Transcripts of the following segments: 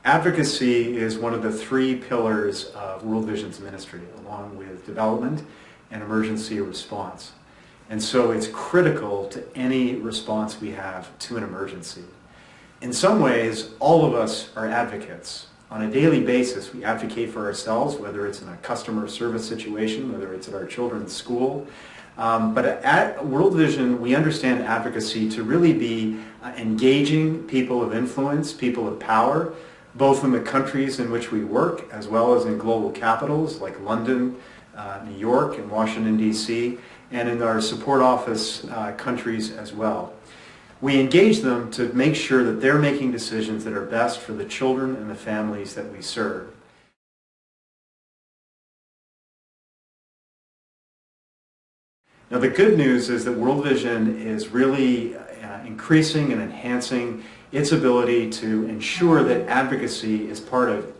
Advocacy is one of the three pillars of World Vision's ministry, along with development and emergency response. And so it's critical to any response we have to an emergency. In some ways, all of us are advocates. On a daily basis, we advocate for ourselves, whether it's in a customer service situation, whether it's at our children's school. But at World Vision, we understand advocacy to really be engaging people of influence, people of power, both in the countries in which we work, as well as in global capitals like London, New York, and Washington, D.C., and in our support office countries as well. We engage them to make sure that they're making decisions that are best for the children and the families that we serve. Now, the good news is that World Vision is really increasing and enhancing its ability to ensure that advocacy is part of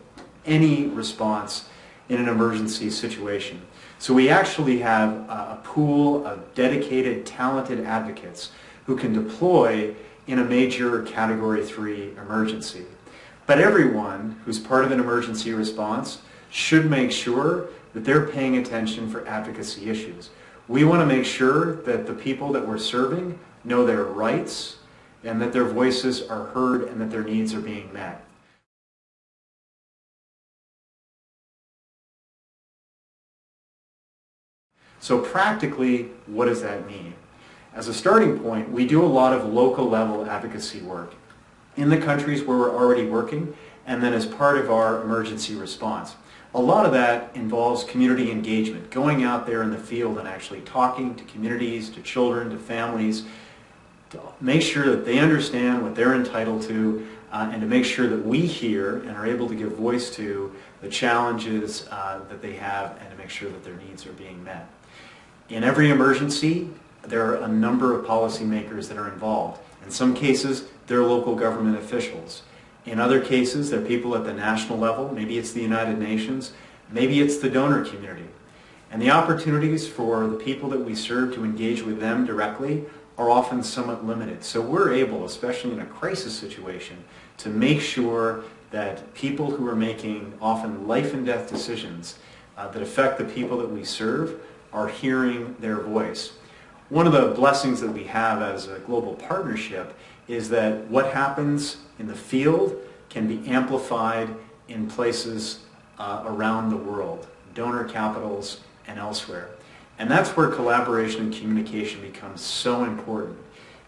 any response in an emergency situation. So we actually have a pool of dedicated, talented advocates who can deploy in a major Category 3 emergency. But everyone who's part of an emergency response should make sure that they're paying attention for advocacy issues. We want to make sure that the people that we're serving know their rights and that their voices are heard and that their needs are being met. So practically, what does that mean? As a starting point, we do a lot of local level advocacy work in the countries where we're already working, and then as part of our emergency response. A lot of that involves community engagement, going out there in the field and actually talking to communities, to children, to families, to make sure that they understand what they're entitled to, and to make sure that we hear and are able to give voice to the challenges that they have, and to make sure that their needs are being met. In every emergency, there are a number of policymakers that are involved. In some cases, they're local government officials. In other cases, they're people at the national level. Maybe it's the United Nations. Maybe it's the donor community. And the opportunities for the people that we serve to engage with them directly are often somewhat limited. So we're able, especially in a crisis situation, to make sure that people who are making often life and death decisions that affect the people that we serve are hearing their voice. One of the blessings that we have as a global partnership is that what happens in the field can be amplified in places around the world, donor capitals and elsewhere. And that's where collaboration and communication becomes so important.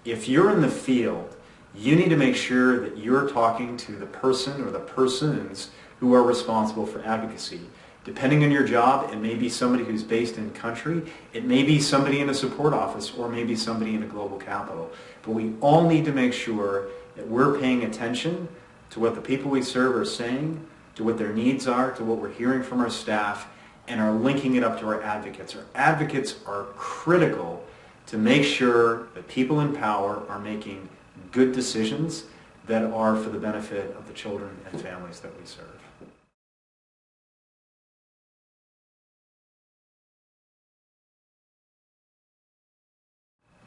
If you're in the field, you need to make sure that you're talking to the person or the persons who are responsible for advocacy. Depending on your job, it may be somebody who's based in country, it may be somebody in a support office, or maybe somebody in a global capital. But we all need to make sure that we're paying attention to what the people we serve are saying, to what their needs are, to what we're hearing from our staff, and are linking it up to our advocates. Our advocates are critical to make sure that people in power are making good decisions that are for the benefit of the children and families that we serve.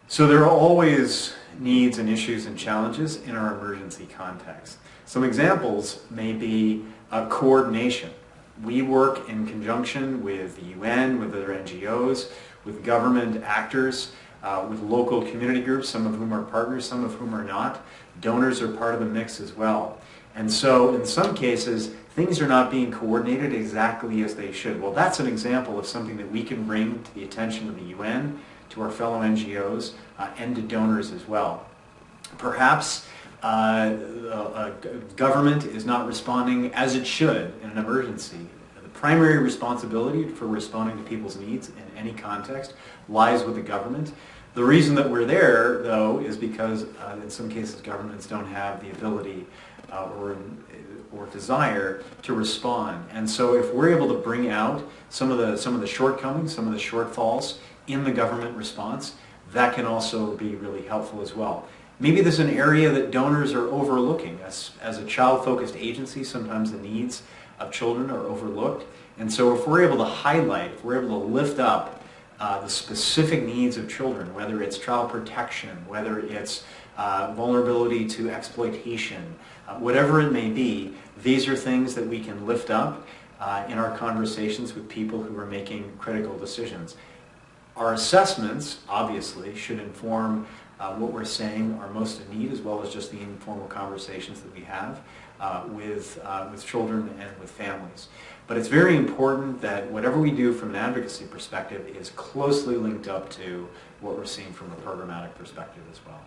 So there are always needs and issues and challenges in our emergency context. Some examples may be coordination. We work in conjunction with the UN, with other NGOs, with government actors, with local community groups, some of whom are partners, some of whom are not. Donors are part of the mix as well. And so in some cases, things are not being coordinated exactly as they should. Well, that's an example of something that we can bring to the attention of the UN, to our fellow NGOs, and to donors as well. Perhaps government is not responding as it should in an emergency. The primary responsibility for responding to people's needs in any context lies with the government. The reason that we're there, though, is because in some cases governments don't have the ability or desire to respond. And so if we're able to bring out some of the shortcomings, some of the shortfalls in the government response, that can also be really helpful as well. Maybe there's an area that donors are overlooking. As a child-focused agency, sometimes the needs of children are overlooked. And so if we're able to highlight, if we're able to lift up the specific needs of children, whether it's child protection, whether it's vulnerability to exploitation, whatever it may be, these are things that we can lift up in our conversations with people who are making critical decisions. Our assessments, obviously, should inform what we're saying are most in need, as well as just the informal conversations that we have with children and with families. But it's very important that whatever we do from an advocacy perspective is closely linked up to what we're seeing from a programmatic perspective as well.